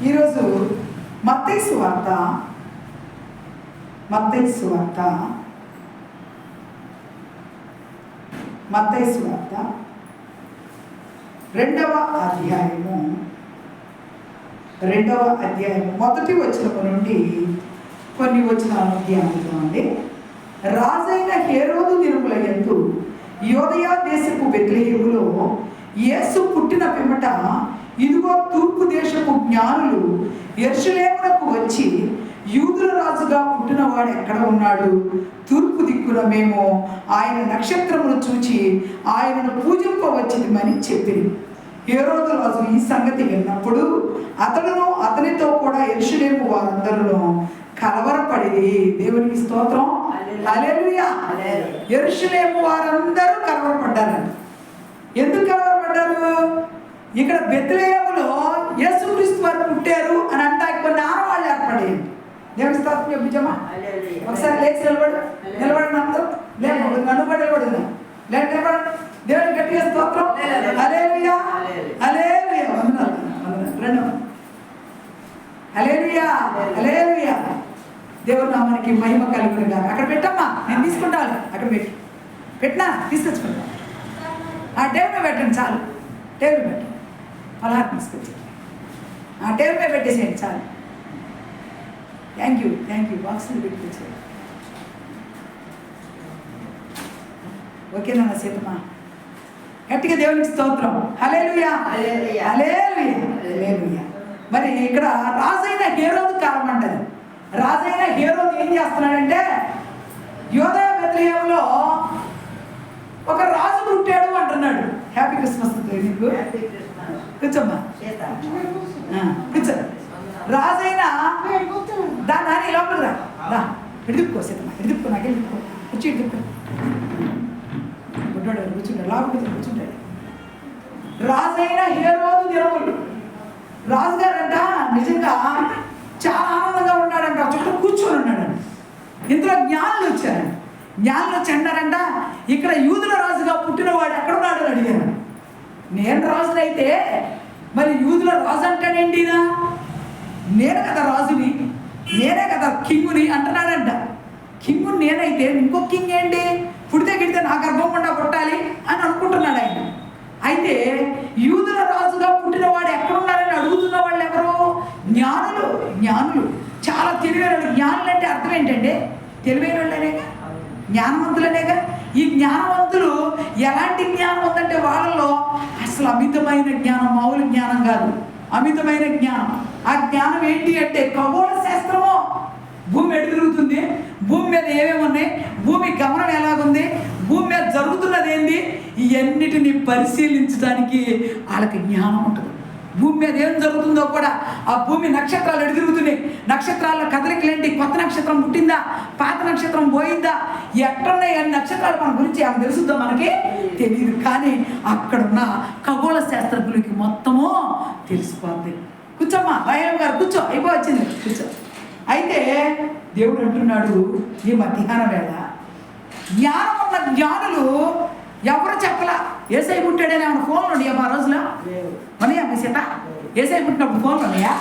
ఈరోజు మత్తయి సువార్త మత్తయి సువార్త 2వ అధ్యాయము మొదటి వచనము నుండి కొన్ని వచనాలను ధ్యానిద్దామండి. రాజైన హేరోదు దినముల యందు యోదయ దేశపు బెత్లెహేములో యేసు పుట్టిన పిమ్మట ఇదిగో తూర్పు దేశపు జ్ఞానులు యెరూషలేమునకు వచ్చి, యూదుల రాజుగా పుట్టినవాడు ఎక్కడ ఉన్నాడు? తూర్పు దిక్కున మేము ఆయన నక్షత్రమును చూచి ఆయనను పూజింపవచ్చినమని చెప్పింది. హేరోదు రాజు ఈ సంగతి విన్నప్పుడు అతడును అతనితో కూడా యెరూషలేము వారందరూ కలవరపడి, దేవునికి స్తోత్రం, హల్లెలూయా. యెరూషలేము వారందరూ కలవరపడ్డారు. ఎందుకు కలవరపడ్డారు? ఇక్కడ బెత్లెహేములో యేసుక్రీస్తు వారు పుట్టారు అని అంటే కొన్ని ఆనవాళ్ళు ఏర్పడేది. దేవుని స్తోత్రం చెప్పించమ్మా. ఒకసారి లేచి నిలబడండి అందరూ. లేదు నన్ను కూడా నిలబడింది. లేదు నిలబడండి. దేవుని గట్టిగా స్తోత్రం, హల్లెలూయా, హల్లెలూయా. వందనాలు రెండు హల్లెలూయా, హల్లెలూయా. దేవుని నామానికి మహిమ కలుగును గాక. అక్కడ పెట్టమ్మా, నేను తీసుకుంటాను. అక్కడ పెట్టినా తీసుకొచ్చుకుంటా. ఆ టేబుల్ మీద పెట్టండి చాలు. టేబుల్ పెట్టండి, పలహారం తీసుకొచ్చి ఆ టేబుల్ మీద పెట్టేసేయండి చాలు. థ్యాంక్ యూ బాక్సులు పెట్టుకొచ్చారు. ఓకేనా సీతమ్మా? గట్టిగా దేవునికి స్తోత్రం, హల్లెలూయా, హల్లెలూయా, హల్లెలూయా. మరి ఇక్కడ రాజైన హేరోదు కాలం అంటది. రాజైన హేరోదు ఏం చేస్తున్నాడంటే, యోదయ బెత్లెహేములో ఒక రాజు పుట్టాడు అంటున్నాడు. హ్యాపీ క్రిస్మస్ నీకు. కూర్చోమ్మా, కూర్చో. రాజైన దాని లోపల రా, ఎడుపుకో సీతమ్మా, ఎడుపుకో, నాకు ఎడుపుకో, వచ్చి ఎడుపుకో. పుట్టాడు కూర్చుంటాడు, లోపల కూర్చుంటాడు. రాజైన హేరోదు దినములు. రాజుగారంట నిజంగా చాలా ఆనందంగా ఉన్నాడంట. చుట్టూ కూర్చొని ఉన్నాడంట. ఇందులో జ్ఞానులు వచ్చారంట. జ్ఞానులు వచ్చి అన్నారంట, ఇక్కడ యూదుల రాజుగా పుట్టినవాడు ఎక్కడున్నాడు అని అడిగాను. నేను రాజునైతే మరి యూదుల రాజు అంటాడేంటి? నేను కదా రాజుని, నేనే కదా కింగుని అంటున్నాడంట. కింగు నేనైతే ఇంకో కింగ్ ఏంటి? పుడితే గిడితే నా గర్భం గుండా పుట్టాలి అని అనుకుంటున్నాడు ఆయన. అయితే యూదుల రాజుగా పుట్టినవాడు ఎక్కడున్నారని అడుగుతున్న వాళ్ళు ఎవరు? జ్ఞానులు. చాలా తెలివైన వాళ్ళు. జ్ఞానులు అంటే అర్థం ఏంటంటే తెలివైన వాళ్ళనేగా, జ్ఞానవంతులనేగా. ఈ జ్ఞానవంతులు ఎలాంటి జ్ఞానం ఉందంటే వాళ్ళలో అసలు అమితమైన జ్ఞానం, మామూలు జ్ఞానం కాదు, అమితమైన జ్ఞానం. ఆ జ్ఞానం ఏంటి అంటే ఖగోళ శాస్త్రము. భూమి ఎటు తిరుగుతుంది, భూమి మీద ఏమేమి ఉన్నాయి, భూమి గమనం ఎలాగుంది, భూమి మీద జరుగుతున్నది ఏంది, ఇవన్నిటిని పరిశీలించడానికి వాళ్ళకి జ్ఞానం ఉంటుంది. భూమి మీద ఏం జరుగుతుందో కూడా, ఆ భూమి నక్షత్రాలు ఎటు తిరుగుతున్నాయి, నక్షత్రాల కదలికలేంటి, కొత్త నక్షత్రం పుట్టిందా, పాత నక్షత్రం పోయిందా, ఎక్కడున్నాయి అన్ని నక్షత్రాలు మన గురించి ఏమైనా తెలుస్తుందో మనకి తెలియదు. కానీ అక్కడున్న ఖగోళ శాస్త్రజ్ఞులకి మొత్తము తెలిసిపోద్ది. కూర్చోమ్మా రాయమ్మ గారు, కూర్చో, అయిపోవచ్చింది, కూర్చో. అయితే దేవుడు అంటున్నాడు ఈ మధ్యాహ్నం వేళ, జ్ఞానం ఉన్న జ్ఞానులు ఎవరు చెప్పలా. ఏసై పుట్టాడని ఏమైనా ఫోన్లు ఉన్నాయా మా రోజులో? ఉన్నాయా మీ సీత? ఏసై పుట్టినప్పుడు ఫోన్లు ఉన్నాయా?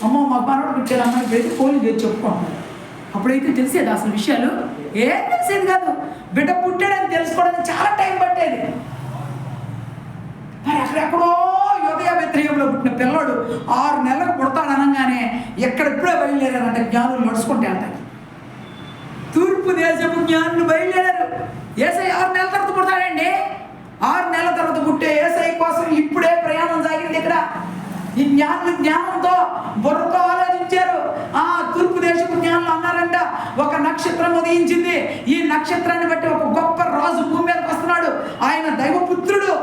అమ్మో మా మనోడు పుట్టాడు అమ్మాయి ఇప్పుడైతే ఫోన్లు చేసి చెప్పుకుంటున్నాడు. అప్పుడైతే తెలిసేది అసలు విషయాలు ఏం తెలిసేది కాదు. బిడ్డ పుట్టాడని తెలుసుకోవడానికి చాలా టైం పట్టేది. మరి అక్కడెక్కడో యోదయ బెత్లెహేములో పుట్టిన పిల్లోడు 6 నెలలకు పుడతాడు అనగానే ఎక్కడెప్పుడో బయలుదేరారంటే జ్ఞానులు నడుచుకుంటే అంటారు. తూర్పు దేశపు జ్ఞానులు బయలుదేరారు. ఏసై 6 నెలల తర్వాత పుడతాడండి. 6 నెలల తర్వాత పుట్టే ఏసై కోసం ఇప్పుడే ప్రయాణం సాగింది. ఇక్కడ ఈ జ్ఞానంతో బుర్రతో ఆలోచించారు. తూర్పు దేశపు జ్ఞానులు అన్నారంట, ఒక నక్షత్రం ఉదయించింది, ఈ నక్షత్రాన్ని బట్టి ఒక గొప్ప రాజు భూమి మీదకి వస్తున్నాడు, ఆయన దైవపుత్రుడు,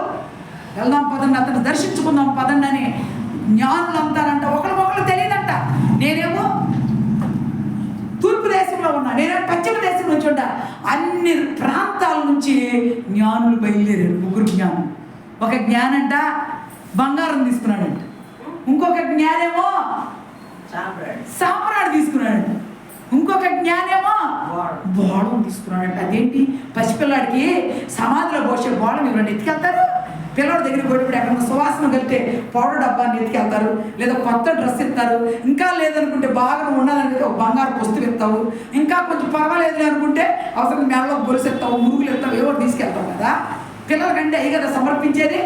వెళ్దాం పదండి, అతను దర్శించుకుందాం పదండి అని జ్ఞానులు అంటారంట. ఒకరికొకరు తెలియదంట. నేనేమో తూర్పు దేశంలో ఉన్నా, నేనేమో పశ్చిమ దేశం నుంచి ఉంటా. అన్ని ప్రాంతాల నుంచి జ్ఞానులు బయలుదేరారు. 3 జ్ఞానులు. ఒక జ్ఞానంట బంగారం తీసుకున్నాడంట, ఇంకొక జ్ఞానేమో సాంబ్రాణి తీసుకున్నాడంట, ఇంకొక జ్ఞానేమో బోళం తీసుకున్నాడంట. అదేంటి? పసిపిల్లాడికి సమాధిలో పోసే బోళం ఎవరైనా ఎత్తుకెళ్తారు? పిల్లల దగ్గరికి పోయేటప్పుడు ఎక్కడ సువాసన కలితే పౌడర్ డబ్బాని ఎత్తుకెళ్తారు, లేదా కొత్త డ్రెస్ ఇస్తారు, ఇంకా లేదనుకుంటే బాగా ఉండాలంటే ఒక బంగారు పుస్తకం ఇస్తావు, ఇంకా కొంచెం పర్వాలేదు అనుకుంటే అవసరం మేడలో గొలుసు ఇస్తావు, మురుగులు ఇస్తావు, ఏవో తీసుకెళ్తావు కదా. పిల్లలకంటే అయ్యి కదా సమర్పించేది.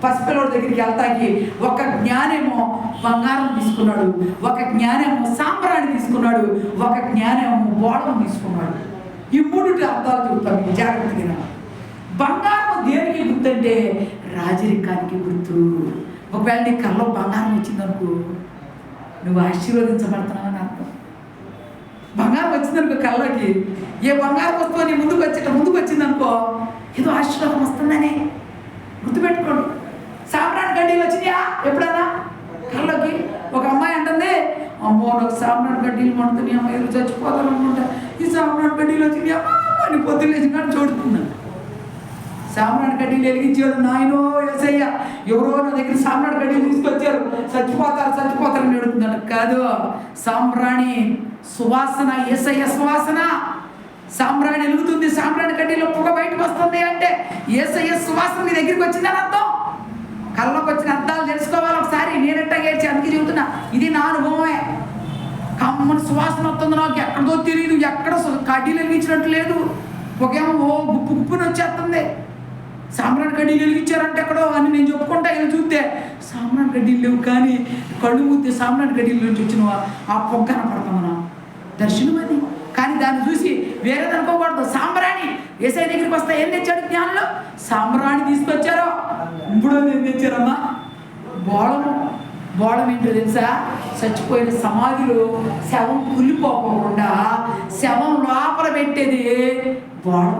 పసిపిల్లల దగ్గరికి వెళ్తాకి ఒక జ్ఞానేమో బంగారం తీసుకున్నాడు, ఒక జ్ఞానేమో సాంబ్రాణి తీసుకున్నాడు, ఒక జ్ఞానేమో బోళం తీసుకున్నాడు. ఈ మూడు అర్థాలు చెబుతాను మీకు జాగ్రత్తగా. బంగారం దేనికి గుర్తు అంటే రాజరికానికి గుర్తు. ఒకవేళ నీ కళ్ళలో బంగారం వచ్చిందనుకో నువ్వు ఆశీర్వదించబడుతున్నావు అని అర్థం. బంగారం వచ్చిందనుకో కళ్ళకి, ఏ బంగారం వస్తువు నీ ముందుకు వచ్చిందనుకో ఏదో ఆశీర్వాదం వస్తుందని గుర్తుపెట్టుకోండి. సాంబ్రాణి గడ్డీలు వచ్చినాయా ఎప్పుడన్నా కళ్ళకి? ఒక అమ్మాయి అంటుంది, అమ్మో నాకు సాంబ్రాణి గడ్డీలు మండుతున్నాయి, అమ్మ ఎవరు చచ్చిపోతాను అనుకుంటా, ఈ సాంబ్రాణి గడ్డీలు వచ్చినాయి అమ్మా అని పొద్దులేసి కానీ చూడుతున్నాను. సాంబ్రాణి గడ్డీలు వెలిగించాడు నాయనో యేసయ్య, ఎవరో నా దగ్గర సాంబ్రాణి గడ్డీలు తీసుకొచ్చారు, చచ్చిపోతారని అడుగుతున్నాడు. కాదు, సాంబ్రాణి సువాసన, యేసయ్య సువాసన. సాంబ్రాణి వెలుగుతుంది, సాంబ్రాణి గడ్డీలో పొగ బయటకు వస్తుంది అంటే యేసయ్య సువాసన మీ దగ్గరికి వచ్చిందని అర్థం. కళ్ళలోకి వచ్చిన అర్థాలు తెలుసుకోవాలి ఒకసారి. నేనెట్టా ఏడ్చి అందుకే చెబుతున్నా, ఇది నా అనుభవమే. కమ్మని సువాసన వస్తుంది, నాకు ఎక్కడదో తెలియదు, ఎక్కడ కడ్డీలు వెలిగించినట్టు లేదు, ఒకేమో ఓ గుప్పుని వచ్చేస్తుంది. సాంబ్రాణి గడ్డీలు వెలిగించారంటే ఎక్కడో అని నేను చెప్పుకుంటా. ఇలా చూస్తే సాంబ్రాణి గడ్డీలు లేవు, కానీ కళ్ళు మూస్తే సాంబ్రాణి గడ్డీల నుంచి వచ్చిన ఆ పొగ కనపడతాం మనం. దర్శనం అది. కానీ దాన్ని చూసి వేరేది అనుకోకూడదు. సాంబ్రాణి యేసయ్య దగ్గరికి వస్తే ఏం తెచ్చాడు జ్ఞానులు? సాంబ్రాణి తీసుకొచ్చారో. ఇప్పుడు ఏం తెచ్చారమ్మా? బోళం ఏంటో తెలుసా? చచ్చిపోయిన సమాధిలో శవం కుళ్ళిపోకుండా శవం లోపల పెట్టేది బోళం.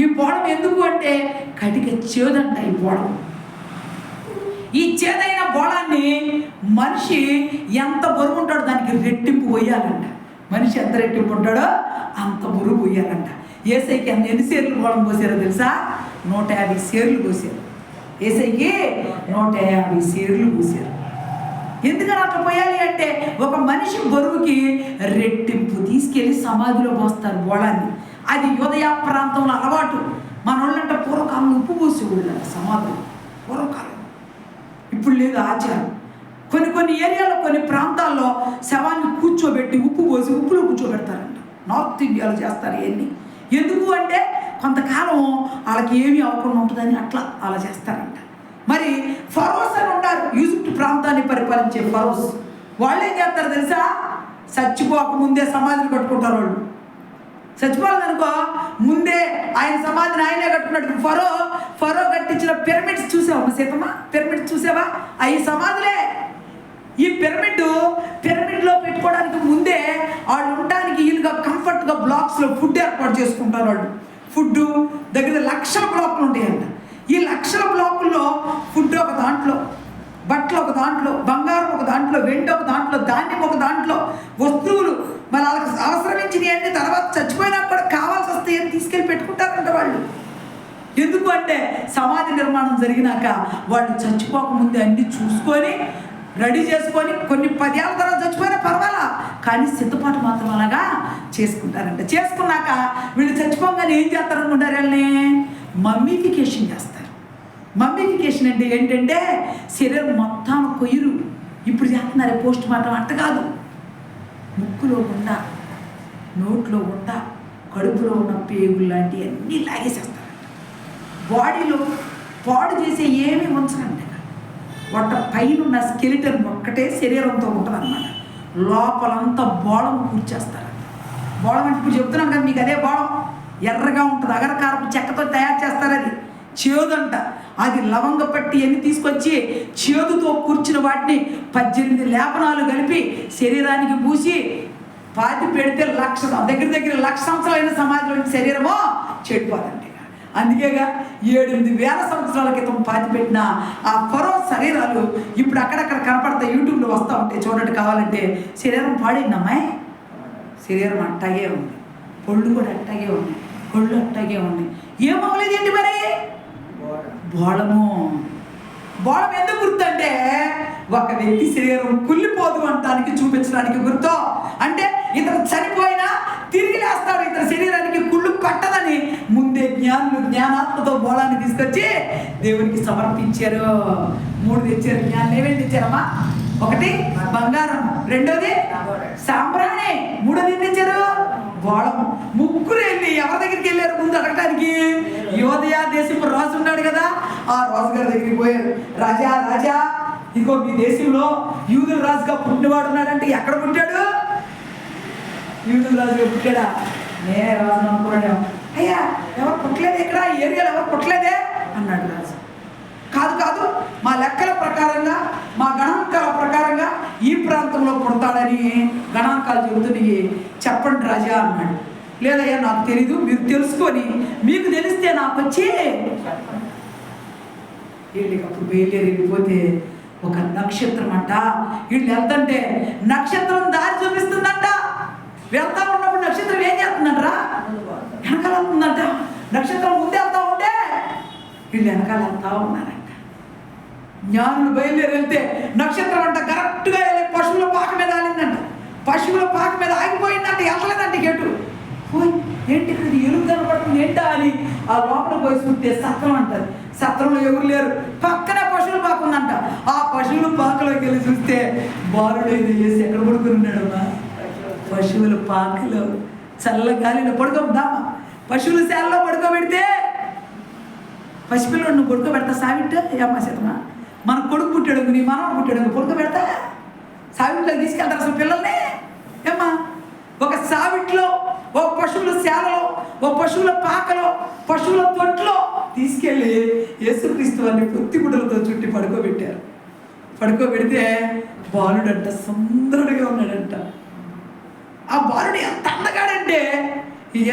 ఈ బోళం ఎందుకు అంటే కటిక చేదంట. ఈ బోళం, ఈ చేదైన బోళాన్ని మనిషి ఎంత బరువు ఉంటాడో దానికి రెట్టింపు పోయాలంట. మనిషి ఎంత రెట్టింపు ఉంటాడో అంత బరువు పోయాలంట. యేసయ్యకి ఎన్ని సేర్లు బోళం పోసారో తెలుసా? 150 సేర్లు పోసారు. యేసయ్యకి 150 సేర్లు పోసారు. ఎందుకని అట్లా పోయాలి అంటే ఒక మనిషి బరువుకి రెట్టింపు తీసుకెళ్ళి సమాధిలో పోస్తారు బోళాన్ని. అది యూదయ ప్రాంతంలో అలవాటు. మన వాళ్ళంటే పూర్వకాలంలో ఉప్పు పోసేవాళ్ళు సమాధులు. పూర్వకాలం, ఇప్పుడు లేదు ఆచారం. కొన్ని ఏరియాలో కొన్ని ప్రాంతాల్లో శవాన్ని కూర్చోబెట్టి ఉప్పు పోసి ఉప్పులో కూర్చోబెడతారంట. నార్త్ ఇండియాలో చేస్తారు ఇవన్నీ. ఎందుకు అంటే కొంతకాలం వాళ్ళకి ఏమీ అవ్వకుండా ఉంటుందని అలా చేస్తారంట. మరి ఫరోస్ అని ఉంటారు, ఈజిప్ట్ ప్రాంతాన్ని పరిపాలించే ఫరోస్. వాళ్ళు ఏం చేస్తారు తెలుసా? చచ్చిపోక ముందే సమాధిని కట్టుకుంటారు. వాళ్ళు చచ్చిపోలేదనుకో ముందే ఆయన సమాధిని ఆయనే కట్టుకున్నట్టు. ఫరో కట్టించిన పిరమిడ్స్ చూసావా సీతమ్మ? పిరమిడ్స్ చూసావా? అవి సమాధులే. ఈ పిరమిడ్లో పెట్టుకోవడానికి ముందే వాళ్ళు ఉండడానికి వీలుగా కంఫర్ట్గా బ్లాక్స్లో ఫుడ్ ఏర్పాటు చేసుకుంటారు. వాళ్ళు ఫుడ్ దగ్గర లక్షల బ్లాక్లు ఉంటాయంట. ఈ లక్షల బ్లాకుల్లో ఫుడ్ ఒక దాంట్లో, బట్టలు ఒక దాంట్లో, బంగారం ఒక దాంట్లో, వెండి ఒక దాంట్లో, ధాన్యం ఒక దాంట్లో, వస్తువులు మరి వాళ్ళకి అవసరమించినవి అన్ని తర్వాత చచ్చిపోయినా కూడా కావాల్సి వస్తాయని తీసుకెళ్ళి పెట్టుకుంటారంట వాళ్ళు. ఎందుకు అంటే సమాధి నిర్మాణం జరిగినాక వాళ్ళు చచ్చిపోకముందే అన్ని చూసుకొని రెడీ చేసుకొని కొన్ని 10 ఏళ్ళ తర్వాత చచ్చిపోయినా పర్వాలా, కానీ సిద్ధపాటు మాత్రం అలాగా చేసుకుంటారంట. చేసుకున్నాక వీళ్ళు చచ్చిపోగానే ఏం చేస్తారనుకుంటారు? వాళ్ళని మమ్మీఫికేషన్ చేస్తారు. మమ్మీఫికేషన్ అంటే ఏంటంటే శరీరం మొత్తం కొయ్యరు. ఇప్పుడు చేస్తున్నారు పోస్ట్ మార్టం. అట్ట కాదు, ముక్కులో ఉండ, నోట్లో ఉండ, కడుపులో ఉన్న పేగులు లాంటివి అన్నీ లాగేసేస్తారు. బాడీలో పాడు చేసే ఏమీ ఉంచరండి. వాటి పైన ఉన్న స్కెలిటన్ ఒక్కటే శరీరంతో ఉంటుంది అన్నమాట. లోపలంతా బోళం కూర్చేస్తారంట. బోళం అంటే ఇప్పుడు చెప్తున్నాం కదా మీకు, అదే బోళం ఎర్రగా ఉంటుంది, అగరకారపు చెక్కతో తయారు చేస్తారు. అది చేదంట. అది లవంగ పట్టి అన్ని తీసుకొచ్చి చేదుతో కూర్చిన వాటిని 18 లేపనాలు కలిపి శరీరానికి పూసి పాతి పెడితే దగ్గర 1,00,000 సంవత్సరాలైన సమాధిలో శరీరమో చెడిపోదండి. అందుకేగా 7,000 సంవత్సరాల క్రితం పాతి పెట్టిన ఆ ఫరో శరీరాలు ఇప్పుడు అక్కడక్కడ కనపడతాయి, యూట్యూబ్లో వస్తూ ఉంటాయి చూడండి కావాలంటే. శరీరం పాడైందమ్మాయి, శరీరం అట్టాగే ఉంది, పళ్ళు కూడా అట్టాగే ఉన్నాయి, కళ్ళు అట్టాగే ఉన్నాయి. ఏమవ్వలేదు ఏంటి మరి? బోళం ఎందుకు గుర్తు అంటే ఒక వ్యక్తి శరీరం కుళ్ళిపోదు అంటానికి చూపించడానికి గుర్తు. అంటే ఇతను చనిపోయినా తిరిగి లేస్తాడు, ఇతని శరీరానికి కుళ్ళు పట్టదని ముందే జ్ఞానులు జ్ఞానాత్మతో బోళాన్ని తీసుకొచ్చి దేవునికి సమర్పించారు. 3 తెచ్చారు. జ్ఞానం ఏమేమి తెచ్చారమ్మా? 1 బంగారం, 2 సాంబ్రాణి, 3 తెచ్చారు బోళము. 3 వెళ్ళి ఎవరి దగ్గరికి వెళ్ళారు ముందు అడగటానికి? యోదయ దేశపు రాజు ఉన్నాడు కదా, ఆ రాజు గారి దగ్గరికి పోయారు. రాజా రాజా, ఇదిగో మీ దేశంలో యూదుల రాజుగా పుట్టినవాడు ఉన్నాడంటే ఎక్కడ పుట్టాడు? యూదుల రాజుగా పుట్టాడా? నేనే రాజు అనుకున్నాడు. అయ్యా ఎవరు పుట్టలేదు ఇక్కడ, ఏరియాలో ఎవరు పుట్టలేదే అన్నాడు రాజు. కాదు కాదు, మా లెక్కల ప్రకారంగా, మా గణాంకాల ప్రకారంగా ఈ ప్రాంతంలో పుడతాడని గణాంకాలు చెబుతున్నాయి, చెప్పండి రాజా అన్నాడు. లేదయ్యా నాకు తెలీదు, మీరు తెలుసుకొని మీకు తెలిస్తే నాకు వచ్చి అప్పుడు బయలుదేరిపోతే ఒక నక్షత్రం అంట. వీళ్ళు వెళ్తుంటే నక్షత్రం దారి చూపిస్తుందంట. వెళ్తా ఉన్నప్పుడు నక్షత్రం ఏం చేస్తుందంటరా? వెనకాల వెళ్తుందంట. నక్షత్రం ముందే వెళ్తా ఉంటే వీళ్ళు వెనకాల వెళ్తా ఉన్నారంట. జ్ఞానులు బయలుదేరి వెళ్తే నక్షత్రం అంట కరెక్ట్గా వెళ్ళి పశువుల పాక మీద ఆడిందంట. పశువుల పాక మీద ఆగిపోయిందంట, వెళ్ళలేదంట గెటు. పోయి ఏంటి ఇక్కడ ఎలుగు కనపడుతుంది ఏంటా అని ఆ లోపల పోయి చూస్తే సత్రం అంటారు. సత్రంలో ఎవరు లేరు, పక్కనే పశువుల పాక ఉందంట. ఆ పశువుల పాకలోకి వెళ్ళి చూస్తే బాలుడైన యేసు ఎక్కడ పడుకుని ఉన్నాడమ్మా? పశువుల పాకలో చల్లగాలిలో పడుకోదామా? పశువుల శాలలో పడుకోబెడితే పసిపిల్లడు నువ్వు పడుకోబెడతా సావిట్టు ఏమ్మా సీతమ్మా? మన కొడుకు పుట్టాడు, నీ మనవడు పుట్టాడు, పడుకోబెడతా సావిట్లో తీసుకెళ్తారు అసలు పిల్లల్ని? ఏమ్మా ఒక సావిట్లో, ఓ పశువుల శాలలో, ఓ పశువుల పాకలో, పశువుల తొట్లో తీసుకెళ్ళి యేసుక్రీస్తు వారిని పొత్తిగుడ్డలతో చుట్టి పడుకోబెట్టారు. పడుకోబెడితే బాలుడంట సుందరుడిగా ఉన్నాడంట. ఆ బాలుడు ఎంత అందగాడంటే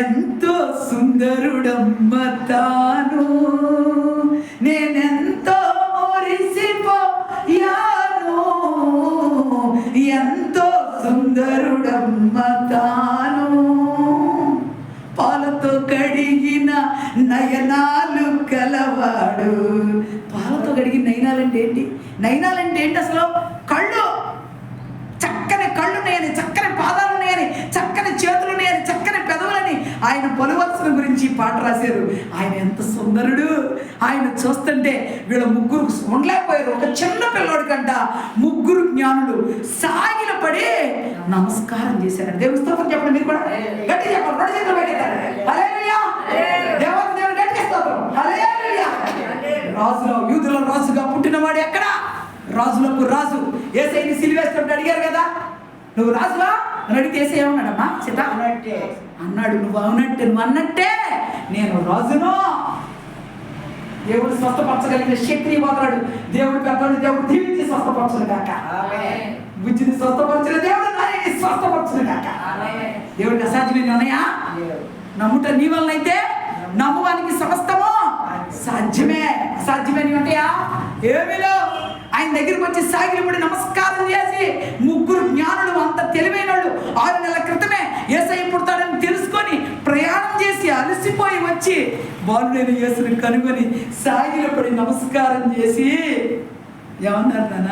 ఎంతో సుందరుడమ్మ తాను, నేనెంతో మురిసిపోయాను, ఎంతో సుందరుడమ్మ తాను, పాలతో కడిగిన నయనాలు కలవాడు. పాలతో కడిగిన నయనాలంటే ఏంటి? నయనాలంటే ఏంటి అసలు? కళ్ళు, చక్కని కళ్ళు ఉన్నాయని, చక్కని పాదాలు ఉన్నాయని, చక్కని చేతులు ఉన్నాయని, చక్కని పెదవులని ఆయన పలువత్సల గురించి పాట రాశారు. ఆయన ఎంత సుందరుడు! ఆయన చూస్తుంటే వీళ్ళ ముగ్గురు ఉండలేకపోయారు. ఒక చిన్న పిల్లోడి కంట 3 జ్ఞానులు సాగిల పడి నమస్కారం చేశారు. దేవుని స్తోత్రం చెప్పండి. మీరు కూడా గట్టి చెప్పండి. 2 చేతులు పెట్టేస్తారు. హల్లెలూయా! దేవుని గట్టి స్తోత్రం. హల్లెలూయా! రాజులో యూదుల రాజుగా పుట్టినవాడు ఎక్కడ? రాజులకు రాజు. యేసయ్యని సిలువేస్తుంటే అడిగారు కదా, నువ్వు రాజువా అని అడిగితే యేసయ్య ఏమన్నాడమ్మా? సీత అన్నాడు, నువ్వు అవునట్టే, నువ్వు అన్నట్టే నేను రాజును. దేవుడు స్వస్థపరచగలిగిన శక్తిని వదలడు. దేవుడు పెద్దవాడు, దేవుడు దీవించి స్వస్థపరచను కాక. బుద్ధిని స్వస్థపరచిన దేవుడు నాయని స్వస్థపరచను కాక. దేవుడికి అసాధ్యమైన ఉన్నాయా? నమ్ముట నీ వలన అయితే నమ్మువానికి సమస్తము సాధ్యమే. అసాధ్యమైన ఉంటాయా? ఏమిలో ఆయన దగ్గరికి వచ్చి సాగిలపడి నమస్కారం చేసి 3 జ్ఞానులు అంత తెలివైన వాళ్ళు 6 నెలల క్రితమే యేసయ్య పుడతాడని తెలుసుకొని ప్రయాణం చేసి అలసిపోయి వచ్చి బాలుడైన యేసుని కనుగొని సాగిలపడి నమస్కారం చేసి ఏమన్నారు నాన్న?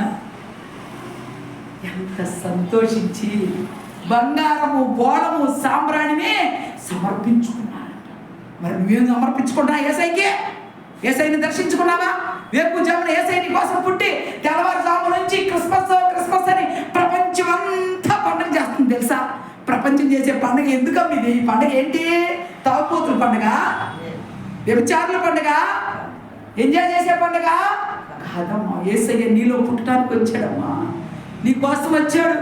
ఎంత సంతోషించి బంగారము, బోళము, సాంబ్రాణిని సమర్పించుకున్నారంట. మరి నువ్వేం సమర్పించుకున్నా? యేసయ్యకి యేసయ్యని దర్శించుకున్నావా? వేకుజామున యేసయ్య కోసం పుట్టి తెల్లవారుజాము నుంచి క్రిస్మస్ క్రిస్మస్ అని ప్రపంచం అంతా పండుగ చేస్తుంది తెలుసా? ప్రపంచం చేసే పండుగ ఎందుకమ్మ ఇది? ఈ పండుగ ఏంటి? తాగుపోతుల పండుగ, వ్యభిచారుల పండుగ, ఎంజాయ్ చేసే పండుగ కాదమ్మా. యేసయ్య నీలో పుట్టడానికి వచ్చాడమ్మా. నీ కోసం వచ్చాడు,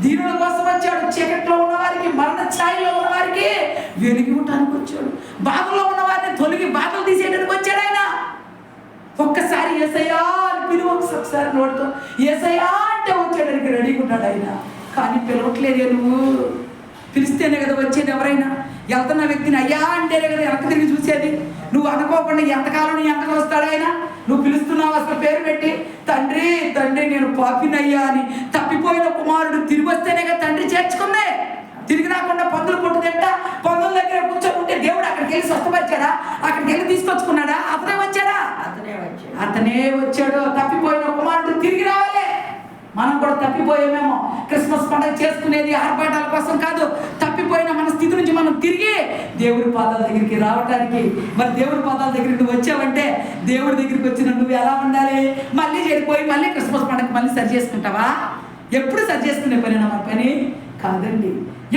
దీనుల కోసం వచ్చాడు, చీకట్లో ఉన్నవారికి, మరణ ఛాయలో ఉన్నవారికి వెలిగి ఉండడానికి వచ్చాడు, బాధలో ఉన్నవారిని తొలగి బాధలు తీసేయడానికి వచ్చాడు ఆయన. ఒక్కసారి యేసయ్యా అని పిలువ, ఒకసారి నోటితో యేసయ్యా అంటే వచ్చేయడానికి రెడీగా ఉన్నాడు ఆయన. కానీ పిలవట్లేదే నువ్వు. పిలిస్తేనే కదా వచ్చేది. ఎవరైనా వెళ్తున్న వ్యక్తిని అయ్యా అంటేనే కదా వెనక్కి తిరిగి చూసేది. నువ్వు అనుకోకుండా ఎంతకాలం నీ వెనక వస్తాడు ఆయన. నువ్వు పిలుస్తున్నావు అసలు పేరు పెట్టి, తండ్రి తండ్రి నేను పాపినయ్యా అని. తప్పిపోయిన కుమారుడు తిరిగి వస్తేనే కదా తండ్రి చేర్చుకుందే. తిరిగి రాకుండా పందులు పొట్టు తింటా పందుల దగ్గర కూర్చొని ఉంటే దేవుడు అక్కడికి వెళ్ళి స్వస్థపరిచాడా? అక్కడికి వెళ్ళి తీసుకొచ్చుకున్నాడా? అతనే వచ్చాడా? అతనే వచ్చాడు. తప్పిపోయిన కుమారుడు తిరిగి రావాలి. మనం కూడా తప్పిపోయామేమో. క్రిస్మస్ పండుగ చేసుకునేది ఆర్భాటాల కోసం కాదు. తప్పిపోయిన మన స్థితి నుంచి మనం తిరిగి దేవుడి పాదాల దగ్గరికి రావటానికి మరి దేవుడి పాదాల దగ్గర నువ్వు వచ్చావంటే దేవుడి దగ్గరికి వచ్చిన నువ్వు ఎలా ఉండాలి? మళ్ళీ చెడిపోయి మళ్ళీ క్రిస్మస్ పండుగ మళ్ళీ సరి చేసుకుంటావా? ఎప్పుడు సరి చేసుకునే పని మన పని కాదండి.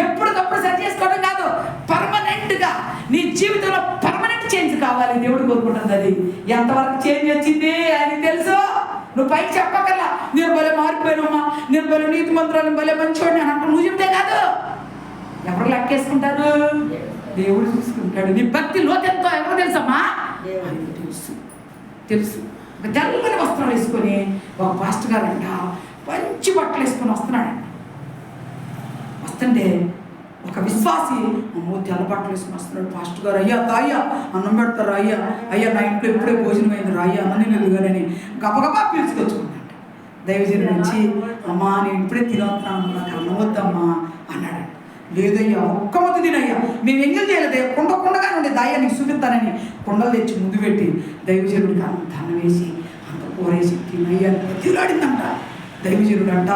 ఎప్పటికప్పుడు సరి చేసుకోవడం కాదు, పర్మనెంట్గా నీ జీవితంలో పర్మనెంట్ చేంజ్ కావాలి. దేవుడు కోరుకుంటుంది. అది ఎంతవరకు చేంజ్ వచ్చింది అని తెలుసు. నువ్వు పైకి చెప్పగలరా నేను భలే మారిపోయానమ్మా, నేను భలే నీతి మంత్రాలు భలే మంచివాడిని అని అంటే నువ్వు చెప్తే కాదు. ఎవరు లెక్కేసుకుంటారు? దేవుడు చూసుకుంటాడు. నీ భక్తి లోతెంతో ఎవరు తెలుసమ్మా? తెలుసు తెలుసు. ఒక తెల్లని వస్త్రాలు వేసుకొని ఒక పాస్టర్ గారు అంట మంచి బట్టలు వేసుకొని వస్తున్నాడంట. వస్తుంటే ఒక విశ్వాసి అమ్మో తెల్ల బట్టలు వేసుకొని వస్తున్నాడు. పాస్టర్ గారు అయ్యా తాయ్యా అన్నం పెడతారు, అయ్యా అయ్యా నా ఇంట్లో ఎప్పుడే భోజనం అయింది రా అయ్యా అన్నం లేదు కానీ గబగబా పిలుచుకొచ్చుకున్నాడు. దైవజనుడు నుంచి అమ్మా నేను ఇప్పుడే తినవుతున్నాను, నాకు అన్నం వద్దమ్మా అన్నాడు. లేదయ్యా ఒక్క ముద్ద తినయ్యా, మేము ఎంగిల్ చేయలేదు, కుండగానే ఉండేది అయ్యా నీకు చూపిస్తానని కుండలు తెచ్చి ముందు పెట్టి దైవజనుడికి అంత అన్నం వేసి అంత కూరేసి తినయ్యా తిలాడిందంట. దైవజనుడు అంట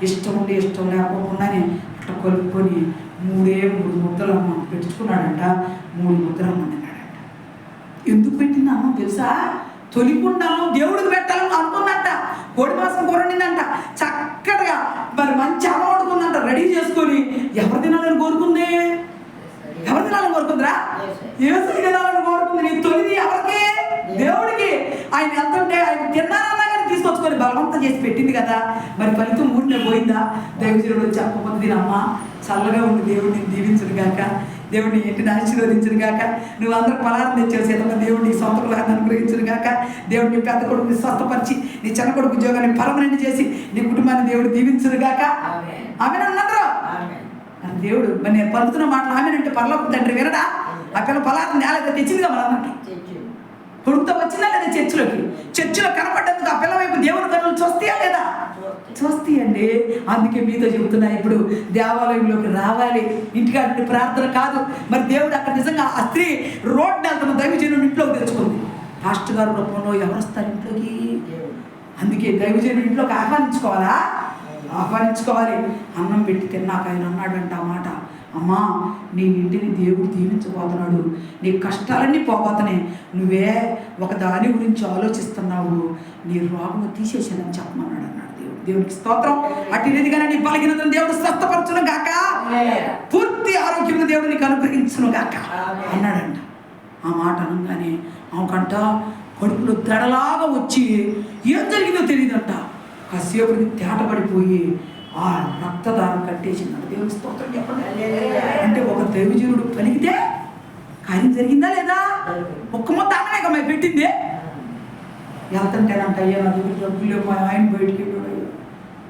ఇష్టం ఉండి ఇష్టం లేకపోకుండానే అట్లా కలుపుకొని 3 ముద్దలు అమ్మ పెట్టుకున్నాడంట. 3 ముద్దలు అమ్మన్నాడంట. ఎందుకు పెట్టింది అమ్మ తెలుసా? తొలికుండాను దేవుడికి పెట్టాలని అనుకుందంట. కోడి మాసం కూర వండిందంట చక్కగా, మరి మంచి అమ్మ వండుకుందంట రెడీ చేసుకొని. ఎవరు తినాలని కోరుకుంది? ఎవరు తినాలని కోరుకుందిరా? యేసుని తినాలని కోరుకుంది. నీ తొలిది ఎవరికి? దేవుడికి. ఆయన వెళ్తుంటే ఆయన తిన్నారన్నా కానీ తీసుకొచ్చుకొని బలవంతం చేసి పెట్టింది కదా, మరి ఫలితం ఊరినే పోయిందా? దైవజనుడు వచ్చి అప్ప తినమ్మా చల్లగా ఉండి దేవుడిని దీవించను గాక, దేవుడిని ఇంటిని ఆశీర్వదించను గాక, నువ్వు అందరూ పలారం తెచ్చావు సీతమ్మ దేవుడిని సొంత కులాన్ని అనుగ్రహించను గాక, దేవుడిని పెద్ద కొడుకుని స్వస్థపరిచి నీ చిన్న కొడుకు ఉద్యోగాన్ని పర్మనెంట్ చేసి నీ కుటుంబాన్ని దేవుడు దీవించను గాక. ఆమెను అన్నారు దేవుడు. మరి నేను పలుకుతున్న మాటలు ఆమెనంటే పరలోక తండ్రి వినడా? ఆ పిల్ల పలారం నేల తెచ్చిందిగా మనందరికి. కొడుకుతో వచ్చిందా లేదా? చర్చిలో కనపడ్డందుకు ఆ పిల్ల వైపు దేవుని కన్నులు చూస్తాయా లేదా? చూస్తాయండి. అందుకే మీతో చెబుతున్నా, ఇప్పుడు దేవాలయంలోకి రావాలి. ఇంటికాడి ప్రార్థన కాదు. మరి దేవుడు అక్కడ నిజంగా ఆ స్త్రీ రోడ్డు వెళ్తున్న దైవజనుడు ఇంట్లోకి తెచ్చుకుంది. పాస్టర్ గారు రూపంలో ఎవరు వస్తారు ఇంట్లోకి? అందుకే దైవజనుడు ఇంట్లోకి ఆహ్వానించుకోవాలి. అన్నం పెట్టి తిన్నాక ఆయన అన్నాడంట ఆ మాట, అమ్మా నీ ఇంటిని దేవుడు దీవించబోతున్నాడు, నీ కష్టాలన్నీ పోబోతున్నాయి, నువ్వే ఒక దాని గురించి ఆలోచిస్తున్నావు, నీ రోగము తీసేసానని చెప్పమన్నాడు అన్నాడు దేవుడు. దేవుడికి స్తోత్రం. అటునిదిగానే నీ బలహీనతను దేవుడు స్వస్థపరచును గాక, పూర్తి ఆరోగ్యం దేవుడు నీకు అనుగ్రహించును గాక అన్నాడంట. ఆ మాట అనగానే ఆమెకంట కడుపులో దడలాగా వచ్చి ఏం జరిగిందో తెలియదంట. కాసేపటికి తేటపడిపోయి ఆ రక్తదానం కట్టేసిందంట. దేవుని స్తోత్రం చెప్పండి. అంటే ఒక దైవజనుడు పలికితే కార్యం జరిగిందా లేదా? ఒక్క మొత్తం అన్నమే పెట్టింది. వెళ్తుంటేనంట అయ్యా నా దగ్గర డబ్బులు లేవు, మా ఆయన బయటికి వెళ్ళాడు,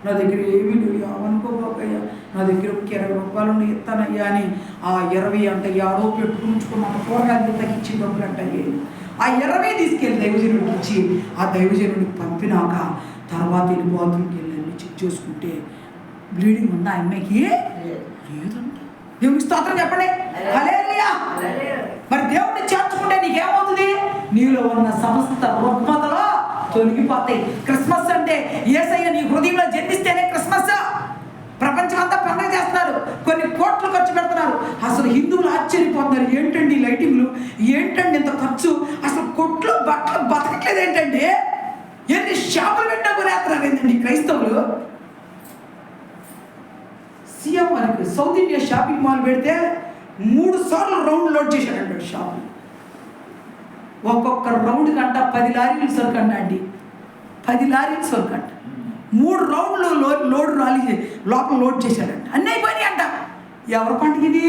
నా దగ్గర ఏమీ లేవు అనుకోబాకయ్యా, నా దగ్గర ఒక 20 రూపాయలు ఇస్తానయ్యా అని ఆ 20 అంట ఆడో పెట్టుకుంటున్నాను కూరగాయలు తగ్గించి డబ్బులు అంట. ఆ 20 తీసుకెళ్ళి దైవజనుడికి ఇచ్చి ఆ దైవజనుడికి పంపినాక తర్వాత వెళ్ళి బాత్రూమ్కి వెళ్ళి చెక్ చేసుకుంటే బ్లీడింగ్ ఉందా అమ్మాయికి? లేదంట. దేవుడికి స్తోత్రం చెప్పండి. హల్లెలూయా. మరి దేవుడిని చేర్చుకుంటే నీకేమవుతుంది? నీలో ఉన్న సమస్త రుగ్మతలో తొలగిపోతాయి. క్రిస్మస్ అంటే యేసయ్య నీ హృదయంలో జన్మిస్తేనే క్రిస్మస్. ప్రపంచం అంతా పండుగ చేస్తున్నారు, కొన్ని కోట్లు ఖర్చు పెడుతున్నారు. అసలు హిందువులు ఆశ్చర్యపోతున్నారు, ఏంటండి లైటింగ్లు, ఏంటండి ఇంత ఖర్చు, అసలు కొట్లు బట్టలు బతకట్లేదు ఏంటండి, ఎన్ని షాపులు పెట్టా కొనేస్తున్నారు ఏంటండి క్రైస్తవులు. సీఎం మనకి సౌత్ ఇండియా షాపింగ్ మాల్ పెడితే 3 సార్లు రౌండ్ లోడ్ చేశాడంట షాప్. ఒక్కొక్క రౌండ్ కంట 10 లారీలు సరుకు అంట అండి, 10 లారీలు సరుకు అంట. 3 రౌండ్లు లోడ్ రాలి లోపల లోడ్ చేశాడంట. అన్నీ అయిపోయినాయి అంట. ఎవరి పండుగ ఇది?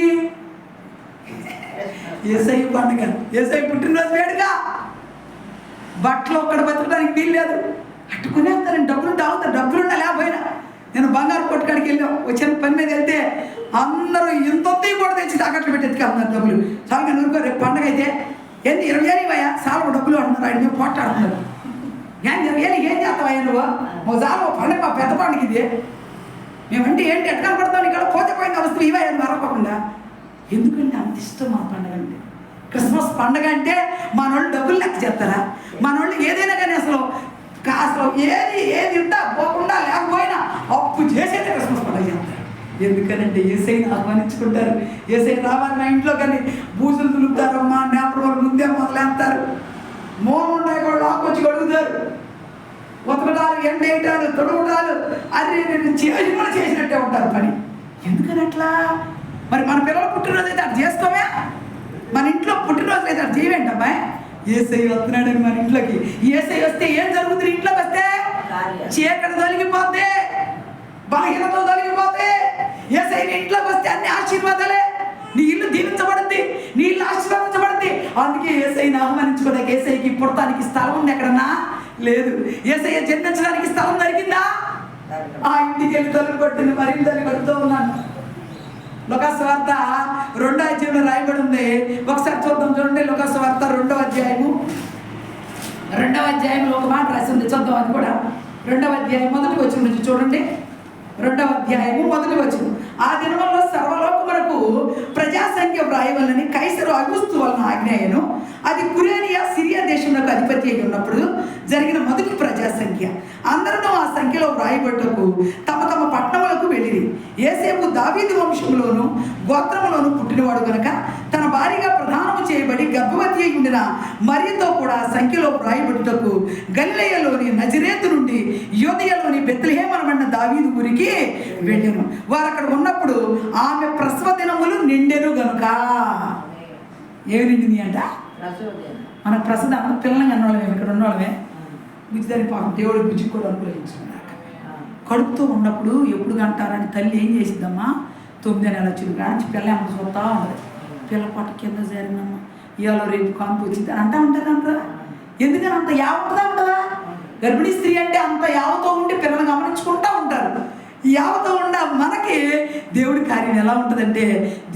యేసయ్య పండుగ, యేసయ్య పుట్టినరోజు వేడుక. బట్టలు ఒక్కడ బతకడానికి వీలు లేదు, అట్టుకునేస్తారని డబ్బులు తాగుతారు. డబ్బులున్నా లేకపోయినా నేను బంగారు కొట్టుకాడికి వెళ్ళాం, వచ్చిన పని మీద వెళ్తే అందరూ ఇంతొత్తి కూడా తెచ్చి తాకట్లు పెట్టి ఎత్తుకెళ్తున్నారు డబ్బులు. చాలా నూరుకో రేపు పండుగ అయితే ఏంది 20 అయ్యా చాలా డబ్బులు అంటున్నారు. ఆయన మేము పోట్లాడుతున్నారు. ఏం 20 ఏం చేస్తావయ్యా నువ్వు? మా చాలా పండుగ, మా పెద్ద పండుగ ఇది, మేమంటే ఏంటి ఎట్లా పడతాం ఇక్కడ పోతే పోయిన అవస్థ ఇవయ్యా మరవకుండా. ఎందుకంటే అంత ఇష్టం మా పండుగ అంటే. క్రిస్మస్ పండుగ అంటే మనోళ్ళు డబ్బులు లెక్క చేస్తారా? మనోళ్ళు ఏదైనా కానీ అసలు ఏది ఉంటా పోకుండా లేకపోయినా అప్పు చేసేది క్రిస్మస్ పండుగ చేస్తారు. ఎందుకనంటే యేసయ్యని ఆహ్వానించుకుంటారు. యేసయ్య రావాలి నా ఇంట్లో కానీ బూజులు దులుపుతారమ్మా, ముందే మొదలెత్తారు. మోముండే కూడా లాక్కొచ్చి కడుగుతారు. ఉతకటాలు, ఎండేయటాలు, తొడవటాలు, అది చేసి కూడా చేసినట్టే ఉంటారు పని. ఎందుకని అట్లా? మరి మన పిల్లలు పుట్టినరోజు అయితే అటు చేసుకోమే? మన ఇంట్లో పుట్టినరోజు అయితే అటు చేయవేంటమ్మాయి? యేసయ్య వస్తున్నాడని మన ఇంట్లోకి. యేసయ్య వస్తే ఏం జరుగుతుంది? ఇంట్లోకి వస్తే చీకటి తొలగిపోతే, బలహీనత తొలగిపోతే. యేసయ్య ఇంట్లోకి వస్తే అన్ని ఆశీర్వాదాలే. నీ ఇల్లు దీవించబడింది, నీ ఇల్లు ఆశీర్వదించబడింది. అందుకే యేసయ్యని ఆహ్వానించుకోవడానికి, యేసయ్యకి పుడతానికి స్థలం ఉంది ఎక్కడన్నా? లేదు. యేసయ్య జన్మించడానికి స్థలం దొరికిందా? ఆ ఇంటికి వెళ్ళి తలుపు కొట్టింది, మరి తల్లి కడుతూ ఉన్నాను. లూకాసు వార్త 2వ అధ్యాయంలో రాయబడి ఉంది. ఒకసారి చూద్దాం, చూడండి. లూకాసు వార్త 2వ అధ్యాయంలో ఒక మాట రాసి ఉంది, చూద్దాం. అది కూడా 2వ అధ్యాయం మొదటి వచనం నుంచి చూడండి. 2వ అధ్యాయము మొదటి వచనం. ఆ దినములలో సర్వలోకమునకు ప్రజాసంఖ్య వ్రాయవలని కైసరు అగుస్తు వలన ఆజ్ఞాయను. అది కురేనియా సిరియా దేశంలో అధిపతి అయి ఉన్నప్పుడు జరిగిన మొదటి ప్రజాసంఖ్య. అందరూ ఆ సంఖ్యలో వ్రాయబట్టుకు తమ తమ పట్టణములకు వెళ్ళిరి. యేసేపు దావీదు వంశములోను గోత్రములోను పుట్టినవాడు కనుక తన భార్యగా ప్రధానము చేయబడి గర్భవతి అయి ఉండిన మరియతో కూడా ఆ సంఖ్యలో వ్రాయబట్టుటకు గలిలయలోని నజరేతు నుండి యోదయలోని బెత్లెహేమనబడిన దావీదు ఊరికి వెళ్ళెను. వారు అక్కడ ఉన్నప్పుడు ఆమె ప్రసవ దినములు నిండెను గనుక. ఏమి నిండింది అంట? మన ప్రసవ పిల్లలు అన్నవాళ్ళమే, ఇక్కడ ఉన్నవాళ్ళమే. బుజ్జిదారి పాపం దేవుడు బుజ్జి కూడా అనుగ్రహించుకున్నాక కడుపుతో ఉన్నప్పుడు ఎప్పుడు కంటారని తల్లి ఏం చేసిద్దమ్మా? 9 నెలల వచ్చింది కానీ పిల్ల ఏమో చూస్తూ ఉంటుంది. పిల్ల పట్ట కింద జరిగిందమ్మా, ఇవాళ రేపు కాంపు వచ్చింది అని అంటా ఉంటారు. అంటారా? ఎందుకని అంత యావతగా ఉంటుందా? గర్భిణీ స్త్రీ అంటే అంత యావతో ఉండి పిల్లలు గమనించుకుంటూ ఉంటారు. యావతో ఉన్న మనకి దేవుడి కార్యం ఎలా ఉంటుందంటే,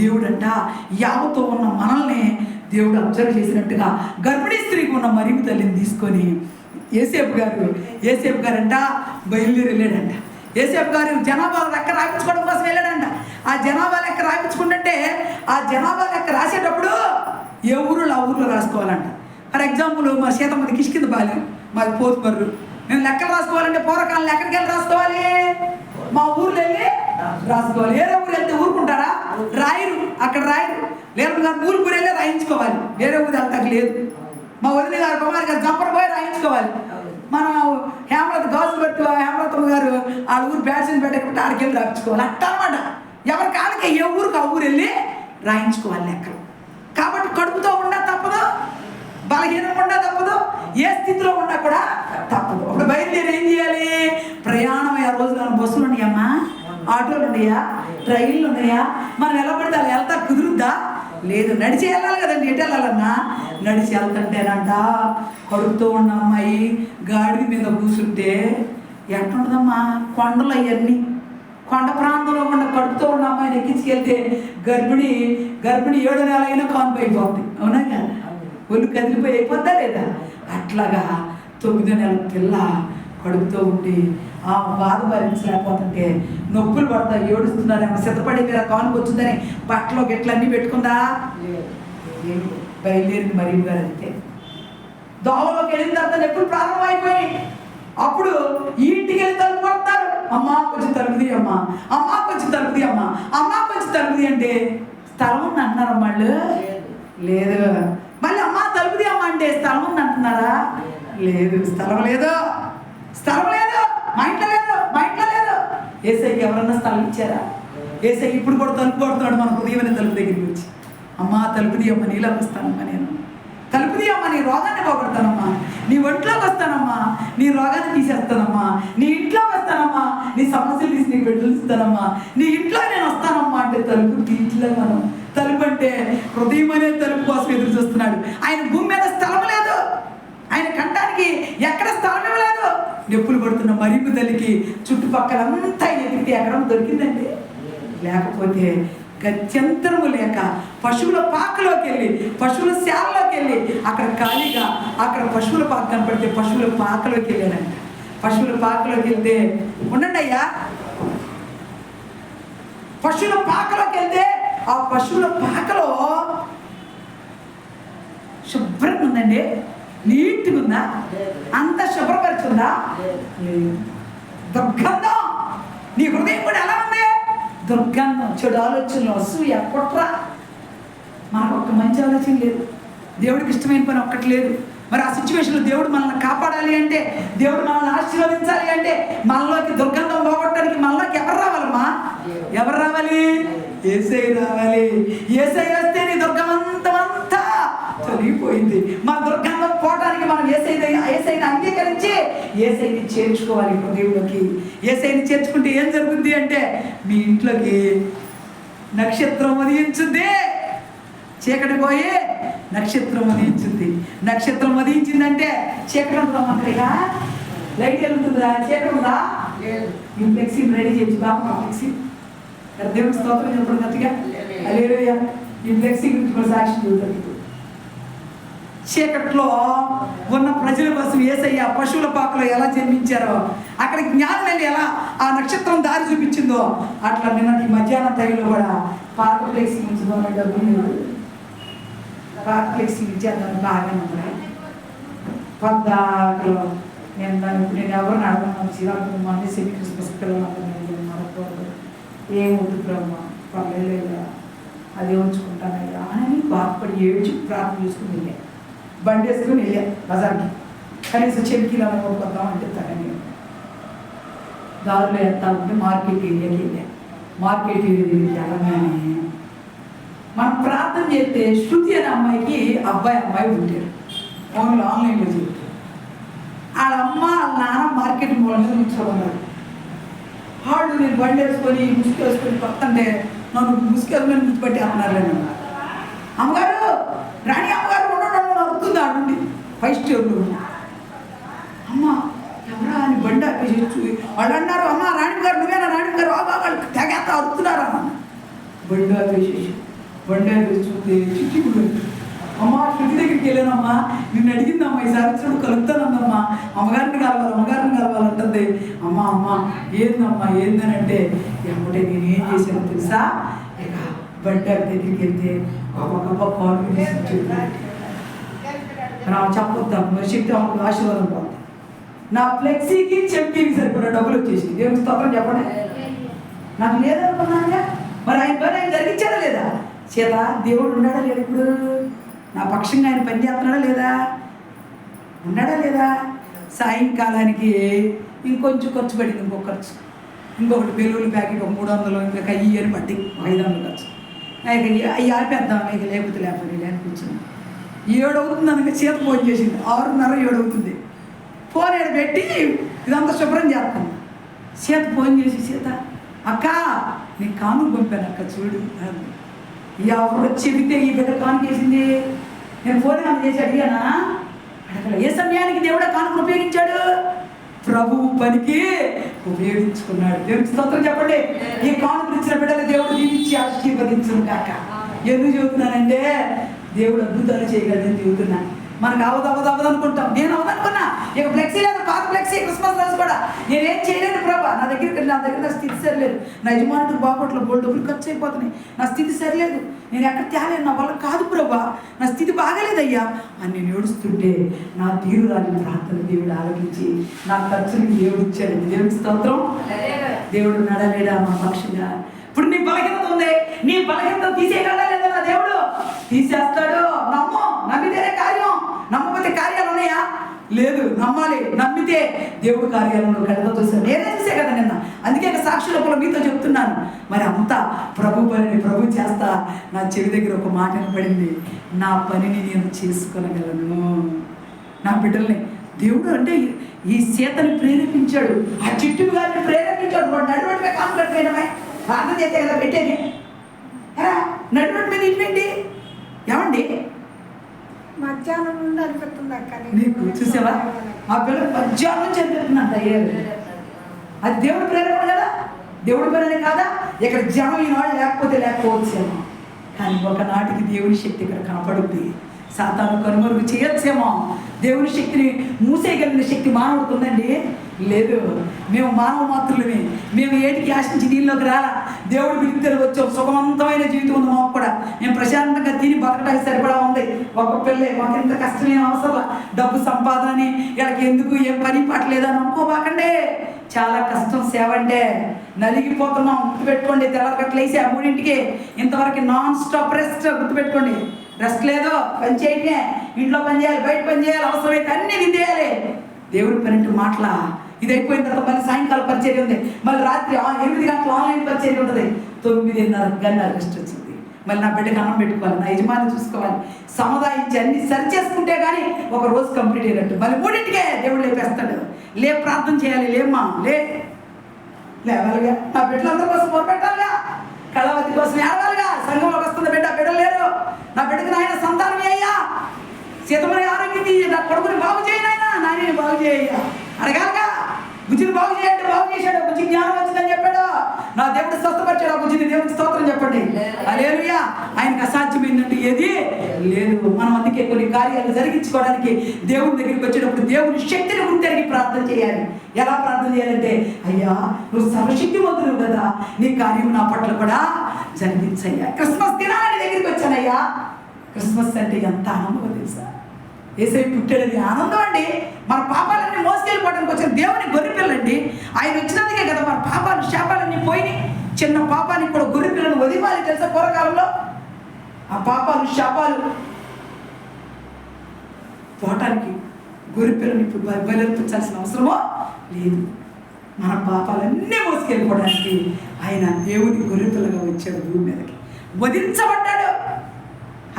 దేవుడంట యావతో ఉన్న మనల్ని దేవుడు అబ్జర్వ్ చేసినట్టుగా గర్భిణీ స్త్రీకి ఉన్న మరింపు తల్లిని తీసుకొని యేసేపు గారు అంట బయలుదేరి వెళ్ళాడంట. యేసేపు గారు జనాభా లెక్క రాయించుకోవడం కోసం వెళ్ళాడంట. ఆ జనాభా లెక్క రాయించుకుంటుంటే ఆ జనాభా లెక్క రాసేటప్పుడు ఏ ఊరు ఆ ఊర్లో రాసుకోవాలంట. ఫర్ ఎగ్జాంపుల్ మా సీతమ్మది కిష్కింద బాల్యం, మాది పోతుమర్రు. మేము లెక్కలు రాసుకోవాలంటే పూర్వకాలం ఎక్కడికి వెళ్ళి రాసుకోవాలి? మా ఊర్లో వెళ్ళి రాసుకోవాలి. వేరే ఊరు వెళ్తే ఊరుకుంటారా? రాయరు, అక్కడ రాయరు. లేదు ఊరు వెళ్ళి రాయించుకోవాలి. వేరే ఊరు వెళ్తాక లేదు. మా వదిన గారు కుమారి గారు జంపర్ పోయి రాయించుకోవాలి. మనం హేమలత గాజులు పెట్టి హేమలతమ్మ గారు ఆ ఊరు బ్యాట్స్మెన్ పెట్టకపోతే ఆడికి వెళ్ళి రాయించుకోవాలి. అట్ట అన్నమాట. ఎవరి కాళ్ళకి ఏ ఊరికి ఆ ఊరు వెళ్ళి రాయించుకోవాలి లెక్కలు. కాబట్టి కడుపుతో ఉన్నా తప్పదు, బలహీనంగా ఉన్నా తప్పదు, ఏ స్థితిలో ఉన్నా కూడా తప్పదు. అప్పుడు బయలుదేరి ఏం చేయాలి? ప్రయాణం. ఆ రోజు బస్సులు ఉన్నాయమ్మా, ఆటోలు ఉన్నాయా, ట్రైన్లు ఉన్నాయా? మనం ఎలా పడితే అలా వెళ్తా కుదురుద్దా? లేదు. నడిచి వెళ్ళాలి కదండి. ఎటు వెళ్ళాలన్నా నడిచి వెళ్తుంటేనంట కడుపుతో ఉన్న అమ్మాయి గాడి మీద కూర్చుంటే ఎట్టుంటుందమ్మా? కొండలు అవన్నీ కొండ ప్రాంతంలో ఉన్న కడుపుతో ఉన్న అమ్మాయిని ఎక్కించుకెళ్తే గర్భిణి 7 నెలలైనా కాన్పు అయిపోతుంది. అవునా కదా? ఒళ్ళు కదిలిపోయి అయిపోద్దా లేదా? అట్లాగా 9 నెలల పిల్ల కడుపుతో ఉండి ఆ బాధ భరించలేకపోతుంటే నొప్పులు పడతాయి, ఏడుస్తున్నారేమో, సిద్ధపడి మీరు కానుకు వచ్చిందని బట్టలో గిట్లన్నీ పెట్టుకుందా? బయలుదేరింది మరియు గారు. అంతే. దోవలోకి వెళ్ళిన తర్వాత నొప్పులు ప్రారంభమైపోయి అప్పుడు ఈ ఇంటికి వెళ్ళి తలుపు కొడతారు. అమ్మా కొంచెం తలుపుది అమ్మా, అమ్మా కొంచెం తలుపుది అమ్మా, అమ్మా కొంచెం తలుపుది అంటే స్థలం ఉంది అంటున్నారు వాళ్ళు? లేదు. మళ్ళీ అమ్మా తలుపుది అమ్మ అంటే స్థలం ఉంది అంటున్నారా? లేదు. స్థలం లేదు, స్థలం లేదు, మా ఇంట్లో లేదు, మా ఇంట్లో లేదు. యేసయ్యకి ఎవరన్నా స్థలం ఇచ్చారా? యేసయ్య ఇప్పుడు కూడా తలుపు కొడుతున్నాడు మన హృదయమైన తలుపు దగ్గరికి వచ్చి. అమ్మా తలుపుది అమ్మ, నీలోకి వస్తానమ్మా, నేను తలుపుది అమ్మ, నీ రోగాన్ని పోగొడతానమ్మా, నీ ఒంట్లోకి వస్తానమ్మా, నీ రోగాన్ని తీసేస్తానమ్మా, నీ ఇంట్లోకి వస్తానమ్మా, నీ సమస్యలు తీసి నీకు బిడ్డలు ఇస్తానమ్మా, నీ ఇంట్లో నేను వస్తానమ్మా అంటే తలుపు తీయట్లే మనం. తలుపు అంటే హృదయం అనే తలుపు కోసం ఎదురు చూస్తున్నాడు. ఆయన భూమి మీద స్థలం లేదు, ఆయన కంటానికి ఎక్కడ స్థలం ఇవ్వలేదు. నొప్పులు పడుతున్న మరింపు తల్లికి చుట్టుపక్కలంతా ఎదిగితే ఎక్కడ దొరికిందండి? లేకపోతే గత్యంతరము లేక పశువుల పాకలోకి వెళ్ళి, పశువుల శాలలోకి వెళ్ళి అక్కడ ఖాళీగా అక్కడ పశువుల పాక కనపడితే పశువుల పాకలోకి వెళ్ళానంట. పశువుల పాకలోకి వెళ్తే ఉండండి అయ్యా, పశువుల పాకలోకి వెళ్తే ఆ పశువుల పాకలో శుభ్రంగా ఉందండి, నీట్గా ఉందా? అంత శుభ్రపరుచుందా? దుర్గంధం. నీ హృదయం కూడా ఎలా ఉంది? దుర్గంధం, చెడు ఆలోచనలు, అసూయ, కుట్ర. మనకు ఒక మంచి ఆలోచన లేదు. దేవుడికి ఇష్టమైన పని ఒక్కటి లేదు. మరి ఆ సిచ్యువేషన్లో దేవుడు మనల్ని కాపాడాలి అంటే, దేవుడు మనల్ని ఆశీర్వదించాలి అంటే, మనలోకి దుర్గంధం పోగొట్టడానికి మనలోకి ఎవరు రావాలమ్మా? ఎవరు రావాలి? యేసయ్య రావాలి. యేసయ్య వస్తే నీ దుర్గమంతా తొలగిపోయింది. మన దుర్గంధం పోవడానికి మనం యేసయ్యని అంగీకరించి యేసయ్యని చేర్చుకోవాలి హృదయంలోకి. యేసయ్యని చేర్చుకుంటే ఏం జరుగుతుంది అంటే, మీ ఇంట్లోకి నక్షత్రం ఉదయించుద్ది. చీకటి పోయి నక్షత్రం ఉదయించింది. నక్షత్రం ఉదయించిందంటే చీకటి ఉంటుందా? మనకిగా లైట్ వెళ్తుందా? చీకటి ఉందా? ఈ ఫ్లెక్సీ రెడీ చేసి బాబా ఫ్లెక్సీ దేవుడికి స్తోత్రం చెప్పడం గట్టిగా హల్లెలూయా. ఈ ఫ్లెక్సీ గురించి కూడా సాక్షి చూద్దాం. చీకట్లో ఉన్న ప్రజల కోసం యేసయ్య పశువుల పాకలో ఎలా జన్మించారో, అక్కడ జ్ఞానం వెళ్ళి ఎలా ఆ నక్షత్రం దారి చూపించిందో, అట్లా నిన్నటి మధ్యాహ్నం టైంలో కూడా పార్క్ ఫ్లెక్సీ ఉంచుదాం. డబ్బులు పార్క్ ఫ్లెక్సీ ఇచ్చేద్దాం బాగానే ఉన్నాయి. పద్దాకలో నేను ఎవరిని అడగను. శ్రీరామ మంది సెమీ క్రిస్మస్ పిల్లలు మరొకరు ఏమవుతుంది బ్రహ్మ పర్లేదు అదే ఉంచుకుంటానయ్యా అని బాధపడి ఏడ్చి ప్రార్థన చేసుకుని వెళ్ళాను. బండి వేసుకుని వెళ్ళాను బజార్కి. కనీసం చెవికిలో కొనుక్కొద్దాం అంటే తనని దారిలో వెళ్తా ఉంటే మార్కెట్ ఏరియాకి వెళ్ళాను. మార్కెట్ ఏరియా వెళ్ళగానే మనం ప్రార్థన చేస్తే శృతి అనే అమ్మాయికి అమ్మాయి ఉంటారు. ఆన్లైన్లో చెప్తారు. వాళ్ళ అమ్మ వాళ్ళ నాన్న మార్కెట్ మూల మీద ఉంచుకోమన్నారు. వాళ్ళు నేను బండి వేసుకొని ముసుగు వేసుకొని కొత్తంటే నన్ను ముసుకేసుకొని ముచ్చిపట్టి అన్నారు. అమ్మగారు రాణి అమ్మగారు ఉండడం అవుతుంది ఆడుండి 5 స్టేర్లు. అమ్మ ఎవరా అని బండి ఆపేసి వాళ్ళు అన్నారు, అమ్మ రాణి గారు నువ్వేనా? రాణి గారు వాళ్ళు తెగేస్తా అరుతున్నారా? బండి ఆపేసేసి చూస్తే చిట్టి అమ్మ శృతి దగ్గరికి వెళ్ళానమ్మా, నిన్ను అడిగిందమ్మా ఈసారి చూడు కలుగుతానమ్మా, అమ్మగారిని కలవాలంటుంది. అమ్మ ఏందమ్మా ఏందని అంటే ఎమ్మటే నేను ఏం చేశానో తెలుసా? ఇక బండి దగ్గరికి వెళ్తే గొప్ప కాలు చెప్పొద్దాం మరి చెప్తే అమ్మకు ఆశీర్వాదం పోతుంది. నా ఫ్లెక్సీకి చెప్పింది సరిపడా డబ్బులు వచ్చేసి దేవుని స్తోత్రం చెప్పండి. నాకు లేదనుకున్నానుగా, మరి ఆయన పని ఆయన జరిగించాడా లేదా? చేత దేవుడు ఉన్నాడా లేదా? ఇప్పుడు నా పక్షంగా ఆయన పని చేస్తున్నాడా లేదా? ఉన్నాడా లేదా? సాయంకాలానికి ఇంకొంచెం ఖర్చు పడింది, ఇంకొకటి బెలూన్ ప్యాకెట్ 300, ఇంకా కయ్యి అని పట్టి 500 ఖర్చు. అవి ఆపేద్దాం ఇక లేకపోతే అనిపించింది. 7 అవుతుంది అనగా చేత ఫోన్ చేసింది. 6:30 7 అవుతుంది. ఫోన్ ఏడు పెట్టి ఇదంతా శుభ్రం చేస్తాను. చేత ఫోన్ చేసి సీత అక్క నీ కాను పంపాను అక్క చూడు. ఎవరు చెబితే ఈ బిడ్డ కాను చేసింది? నేను ఫోన్ ఆన్ చేసి అడిగానా? అడగల. ఏ సమయానికి దేవుడు కానుకను ఉపయోగించాడు? ప్రభువు పనికి ఉపయోగించుకున్నాడు. దేవుడికి స్తోత్రం చెప్పండి. ఈ కానుకలు ఇచ్చిన బిడ్డలు దేవుడు దీవించి ఆశీర్వదించును కాక. ఎందుకు చెబుతున్నానంటే దేవుడు అద్భుతాలు చేయగలదని చెబుతున్నాను. మనకు అవదు అనుకుంటాం. నేను అవదనుకున్నా. ఇక ఫ్లెక్సీ లేదు, పాత ఫ్లెక్సీ క్రిస్మస్ రోజు కూడా నేనేం చేయలేను ప్రభా. నా దగ్గర నా స్థితి సరిలేదు. నా యజమానుడికి బాపట్లో డబ్బులు ఖర్చు అయిపోతున్నాయి. నా స్థితి సరిలేదు, నేను ఎక్కడ తేలేను, నా వల్ల కాదు ప్రభా, నా స్థితి బాగలేదయ్యా అని నేను ఏడుస్తుంటే నా తీరురాని ప్రార్థన దేవుడు ఆలోచించి నా ఖర్చుని దేవుడు ఇచ్చాడు. దేవుడికి స్తోత్రం. దేవుడు నడలేడా మా పక్షంగా? ఇప్పుడు నీ బలహీనత ఉంది, నీ బలహీనత తీసేయగలడా లేదా? నా దేవుడు తీసేస్తాడు. నమ్మితేనే కార్యం. నమ్మకపోతే కార్యాలు ఉన్నాయా? లేదు. నమ్మాలి. నమ్మితే దేవుడు కార్యాలను కళ్ళతో చూశాను. నేనే చూసే కదా నిన్న. అందుకే సాక్షుల మీతో చెప్తున్నాను. మరి అంతా ప్రభు పనిని ప్రభు చేస్తా. నా చెవి దగ్గర ఒక మాట పడింది, నా పనిని నేను చేసుకోగలను. నా బిడ్డల్ని దేవుడు అంటే ఈ సీతని ప్రేరేపించాడు, ఆ చిట్టు గారిని ప్రేరేపించాడు. వాడు నడువడిపై కాన్ఫ్లిక్ట్ ప్రార్థన చేస్తే కదా పెట్టేది. నడువడి మీద ఇటువంటి ఏమండి మధ్యాహ్నం నుండి అనిపిస్తుంది అక్క. నీకు చూసావా ఆ పిల్లలు మధ్యాహ్నం నుంచి అనిపిస్తుందంట. అది దేవుడు ప్రేరణ కదా, దేవుడి ప్రేరణ కాదా? ఇక్కడ జనం ఈనాడు లేకపోవచ్చేమో, కానీ ఒకనాటికి దేవుని శక్తి ఇక్కడ కనపడుద్ది. సాతాను కనుమరుగు చేయొచ్చేమో. దేవుని శక్తిని మూసేయగలిగిన శక్తి మానవుడికి ఉందండి? లేదు. మేము మానవ మాత్రులమే. మేము ఏటికి ఆశించి దీనిలోకి రాలా. దేవుడు పిలిపితే వచ్చాం. సుఖవంతమైన జీవితం ఉంది మాకు కూడా. మేము ప్రశాంతంగా తిని బతకడానికి సరిపడా ఉంది. ఒక పిల్లే మాకు ఇంత కష్టమేం అవసరం. డబ్బు సంపాదనని వీళ్ళకి ఎందుకు ఏం పని పాట లేదని అనుకోబాకండి. చాలా కష్టం సేవ అంటే. నలిగిపోతున్నాం. గుర్తుపెట్టుకోండి, తెల్లగట్లు వేసి ఆ 3ంటికి ఇంతవరకు నాన్ స్టాప్ రెస్ట్. గుర్తుపెట్టుకోండి, రెస్ట్ లేదు. పని చేయటమే, ఇంట్లో పని చేయాలి, బయట పని చేయాలి, అవసరమైతే అన్నీ విందేయాలి. దేవుడి పని మాటల ఇది అయిపోయిన తర్వాత మళ్ళీ సాయంకాలం పరిచర్య ఉంది, మళ్ళీ రాత్రి 8 గంటల ఆన్లైన్ పరిచర్య ఉంటుంది, 9:30 గంటల రెస్ట్ వచ్చింది. మళ్ళీ నా బిడ్డకి అన్నం పెట్టుకోవాలి, నా యజమాని చూసుకోవాలి, సముదాయించి అన్ని సరి చేసుకుంటే కానీ ఒక రోజు కంప్లీట్ అయినట్టు. మళ్ళీ 3ంటికే దేవుడు లేపేస్తాడు. ప్రార్థన చేయాలి, లేమ్మా లేవాలిగా. నా బిడ్డలందరి కోసం మొరపెట్టాలిగా, కళావతి కోసం ఏడవాలిగా. సంఘంలోకి వస్తుంది బిడ్డలు లేరు, నా బిడ్డకి నాయన సంతానం అయ్యా, సీతమని ఆరోగ్యం నా కొడుకుని బాగు చేయనైనా, నాయనని బాగు చేయ్యా అడగాలిగా. బుజ్జిని బాగు చేయండి, బాగు చేశాడు. బుజ్జి జ్ఞానం వచ్చిందని చెప్పాడు, నా దేవుడు స్వస్థపరిచాడు. ఆ బుజ్జిని దేవుడికి స్తోత్రం చెప్పండి. హల్లెలూయా. ఆయనకు అసాధ్యమైందంటే ఏది లేదు. మనం అందుకే కొన్ని కార్యాలు జరిగించుకోవడానికి దేవుని దగ్గరికి వచ్చేటప్పుడు దేవుని శక్తిని గుర్తెరిగి ప్రార్థన చేయాలి. ఎలా ప్రార్థన చేయాలంటే, అయ్యా నువ్వు సర్వశక్తివంతుడు కదా, నీ కార్యం నా పట్ల కూడా జరిగించయ్యా. క్రిస్మస్ దినాన్ని దగ్గరికి వచ్చానయ్యా. క్రిస్మస్ అంటే ఎంత ఆనందమో తెలుసా? యేసయ్య పుట్టాడని ఆనందం అండి. మన పాపాలన్నీ మోసుకెళ్ళిపోవడానికి వచ్చిన దేవుని గొర్రెపిల్లండి. ఆయన వచ్చినందుకే కదా మన పాపాలు శాపాలన్నీ పోయినాయి. చిన్న పాపానికి కూడా గొర్రెపిల్లను వదివాలి తెలుసా? పూర్వకాలంలో ఆ పాపాలు శాపాలు పోవటానికి గొర్రెపిల్లని ఇప్పుడు బయలుపించాల్సిన అవసరమో లేదు. మన పాపాలన్నీ మోసుకెళ్ళిపోవడానికి ఆయన దేవుని గొర్రెపిల్లగా వచ్చాడు, భూమి మీదకి వధించబడ్డాడు.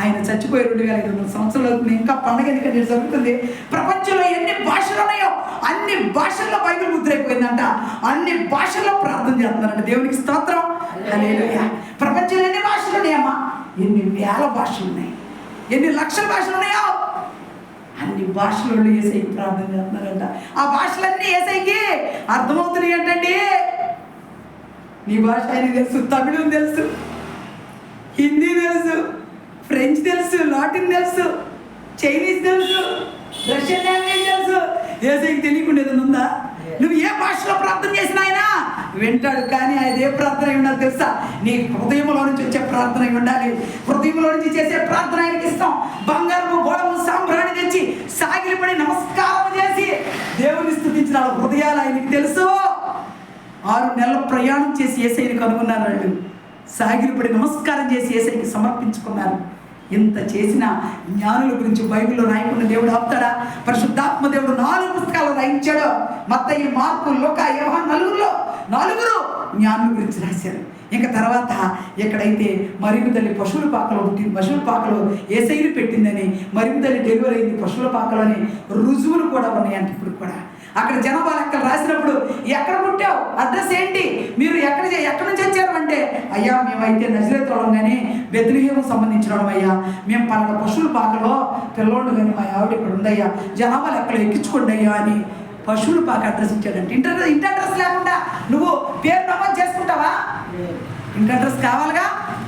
ఆయన చచ్చిపోయి 2500 సంవత్సరాలు అవుతుంది. ఇంకా పండగ ఎందుకంటే జరుగుతుంది. ప్రపంచంలో ఎన్ని భాషలు ఉన్నాయో అన్ని భాషల్లో బైబిల్ ముద్రైపోయిందంట. అన్ని భాషల్లో ప్రార్థన చేస్తున్నారంట. దేవునికి స్తోత్రం. హల్లెలూయా. ప్రపంచంలో ఎన్ని భాషలు ఉన్నాయమ్మా? ఎన్ని వేల భాషలు ఉన్నాయి, ఎన్ని లక్షల భాషలు ఉన్నాయో అన్ని భాషలలో యేసయ్యకి ప్రార్థన చేస్తున్నారంట. ఆ భాషలన్నీ యేసయ్యకి అర్థమవుతున్నాయి ఏంటండి? నీ భాష ఆయనకి తెలుసు, తమిళం తెలుసు, హిందీ తెలుసు, ఫ్రెంచ్ తెలుసు, లాటిన్ తెలుసు, చైనీస్ తెలుసు, రష్యన్ లాంగ్వేజ్ తెలుసు. యేసయ్యకి తెలియకుండా ఏదైనా ఉందా? నువ్వు ఏ భాషలో ప్రార్థన చేసినా ఆయన వింటాడు. కానీ ఆయన ఏ ప్రార్థన అయి ఉండాలి తెలుసా? నీ హృదయంలో నుంచి వచ్చే ప్రార్థన అయి ఉండాలి. హృదయంలో నుంచి చేసే ప్రార్థన ఆయనకి ఇష్టం. బంగారము గోడము సాంబ్రాణి తెచ్చి సాగిలిపడి నమస్కారం చేసి దేవుని స్తుతించిన హృదయాలు ఆయనకి తెలుసు. 6 నెలల ప్రయాణం చేసి యేసయ్యని కనుగొన్నారు. వాళ్ళు సాగిలిపడి నమస్కారం చేసి యేసయ్యకి సమర్పించుకున్నారు. ఇంత చేసిన జ్ఞానుల గురించి బైబిల్లో రాయకుండా దేవుడు ఆపుతాడా? పరిశుద్ధాత్మ దేవుడు 4 పుస్తకాలు రాయించాడు. మత్తయి, మార్కు, లూకా, యోహాను నలుగురు జ్ఞానుల గురించి రాశారు. ఇంకా తర్వాత ఎక్కడైతే మరియమ్మ తల్లి పశువుల పాకలో పుట్టింది, పశువుల పాకలో యేసయ్యని పెట్టిందని, మరియమ్మ తల్లి డెలివరీ అయింది పశువుల పాకలో అని రుజువులు కూడా ఉన్నాయంటే ఇప్పుడు కూడా. అక్కడ జనాభా లెక్కలు రాసినప్పుడు ఎక్కడ పుట్టావు, అడ్రస్ ఏంటి, మీరు ఎక్కడి నుంచి వచ్చారు అంటే, అయ్యా మేమైతే నజరేతు వాళ్ళం కానీ బెత్లెహేము సంబంధించిన వాళ్ళం అయ్యా, మేము పలానా పశువుల పాకలో పిల్లోడు కానీ మా ఆవిడ ఇక్కడ ఉందయ్యా, జనాభా లెక్కలు ఎక్కించుకోండి అయ్యా అని పశువుల పాక అడ్రస్ ఇచ్చాడంటే. ఇంటి అడ్రస్ లేకుండా నువ్వు పేరు నమోదు చేసుకుంటావా? ఇంటి అడ్రస్ కావాలిగా.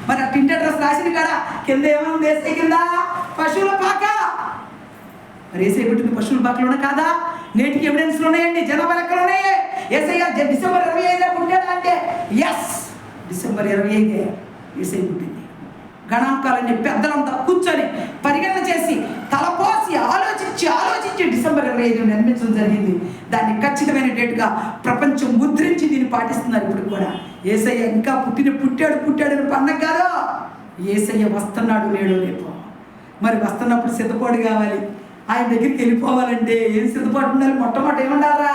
మరి అటు ఇంటి అడ్రస్ రాసింది కాడ కింద ఏమైనా యేసయ్య కింద పశువుల పాక. మరి యేసయ్య పుట్టింది పశువుల పాకలోనే కాదా? నేటికి ఎవిడెన్స్లు ఉన్నాయండి, జనాభా లెక్కలు ఉన్నాయి. యేసయ్య డిసెంబర్ 25 పుట్టాడు అంటే ఎస్, డిసెంబర్ 25 యేసయ్య పుట్టింది. గణాంకాలన్నీ పెద్దలంతా కూర్చొని పరిగణన చేసి తలపోసి ఆలోచించి డిసెంబర్ 25 నిర్మించడం జరిగింది. దాన్ని ఖచ్చితమైన డేట్గా ప్రపంచం ముద్రించి దీన్ని పాటిస్తున్నారు ఇప్పుడు కూడా. యేసయ్య ఇంకా పుట్టాడు పండగ కాదు. యేసయ్య వస్తున్నాడు, లేడో రేపో. మరి వస్తున్నప్పుడు సిద్ధపాటు కావాలి. ఆయన దగ్గరికి వెళ్ళిపోవాలంటే ఏం సిద్ధపాటు ఉండాలి? మొట్టమొదటి ఏముండాలరా?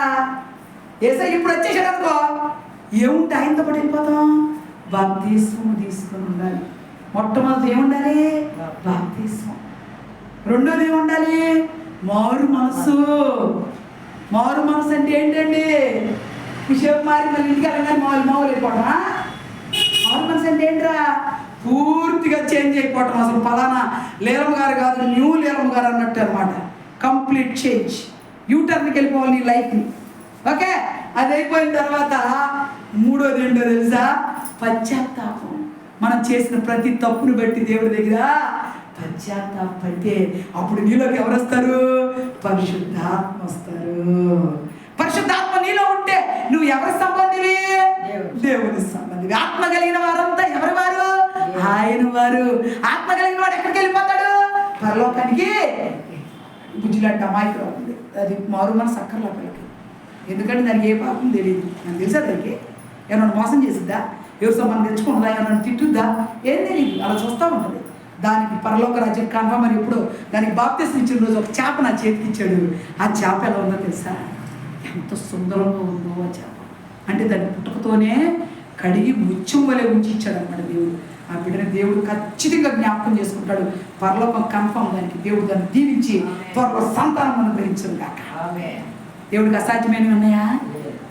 యేసయ్య ఇప్పుడు వచ్చేసాడు అనుకో, ఏముంటే ఆయనతో పాటు వెళ్ళిపోతాం? బాప్తిస్మం తీసుకొని ఉండాలి. మొట్టమొదటి ఏముండాలి? బాప్తిస్మం. రెండోది ఏముండాలి? మారు మనసు. మారు మనసు అంటే ఏంటండి? విషయం మారి మళ్ళీ ఇంటికి వెళ్ళగానే మామూలు అయిపోవటమా? మారు మనసు అంటే ఏంట్రా? పూర్తిగా చేంజ్ అయిపోవటం. అసలు ఫలానా లీలమ్మ గారు కాదు, న్యూ లీలమ్మ గారు అన్నట్టు అనమాట. కంప్లీట్ చేంజ్, యూటర్న్కి వెళ్ళిపోవాలి నీ లైఫ్ని. ఓకే, అది అయిపోయిన తర్వాత మూడోది ఏంటో తెలుసా? పశ్చాత్తాపం. మనం చేసిన ప్రతి తప్పును బట్టి దేవుడి దగ్గర పశ్చాత్తాపడితే అప్పుడు నీలోకి ఎవరు వస్తారు? పరిశుద్ధాత్మ వస్తారు. పరిశుద్ధాత్మ నీలో ఉంటే నువ్వు ఎవరి సంబంధివి? దేవుని సంబంధివి. ఆత్మ కలిగిన వారంతా ఎవరి వారు? ఆయన వారు. ఆత్మ కలిగిన వాడు ఎక్కడికి వెళ్ళిపోతాడు? పరలోకానికి. బుజ్జిలాంటి అమాయకులు అవుతుంది అది. మారు మనసు అక్కర్లా పిల్లకి. ఎందుకంటే దానికి ఏ పాపం తెలియదు. నాకు తెలుసా దానికి ఏమన్నా మోసం చేసిద్దా, ఎవరు సొమ్మని తెచ్చుకుంటుందా, ఏమన్నా తిట్టుద్దా, ఏం తెలియదు. అలా చూస్తూ ఉంటుంది. దానికి పరలోక రాజ్యం కన్ఫర్మ్ అని ఎప్పుడు దానికి బాప్తిసం ఇచ్చిన రోజు ఒక చేప నా చేతికి ఇచ్చాడు. ఆ చేప ఎలా ఉందో తెలుసా? ఎంత సుందరంగా ఉందో ఆ చేప. అంటే దాని పుట్టుకతోనే కడిగి ముత్యం వలె ఉంచి ఇచ్చాడు అన్నమాట దేవుడు. ఆ బిడ్డని దేవుడు ఖచ్చితంగా జ్ఞాపకం చేసుకుంటాడు. పరలోకం కన్ఫర్మ్. దానికి దేవుడు దాన్ని దీవించి త్వరలో సంతానం అనుగ్రహించను కాక. దేవుడికి అసాధ్యమైనవి ఉన్నాయా?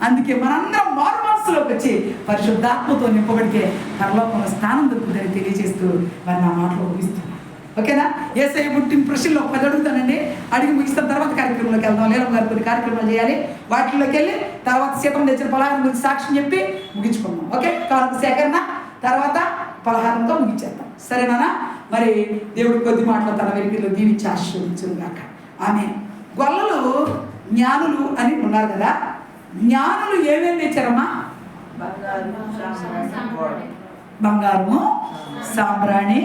అందుకే మనందరం మారు మనసులోకి వచ్చి పరిశుద్ధాత్మతో నింపబడితే పరలోకంలో స్థానం దొరుకుతుందని తెలియజేస్తూ మరి నా మాటలు ముగిస్తున్నాను. ఓకేనా? యేసయ్య పుట్టిన ప్రశ్నలో 10 అడుగుతానండి. అడిగి ముగిస్తున్న తర్వాత కార్యక్రమంలోకి వెళ్దాం. లేరం గారు కొన్ని కార్యక్రమాలు చేయాలి. వాటిలోకి వెళ్ళి తర్వాత సీతం తెచ్చిన పలహారం గురించి సాక్ష్యం చెప్పి ముగించుకుందాం. ఓకే? కానుక సేకరణ తర్వాత పలహారంతో ముగించేద్దాం. సరేనా? మరి దేవుడి కొద్ది మాటలు తన వెలుగులో దీవించి ఆశీర్వదించును గాక. ఆమె గొల్లలు జ్ఞానులు అని ఉన్నారు కదా. జ్ఞానులు ఏమేమి తెచ్చారమ్మా? బంగారము, సాంబ్రాణి,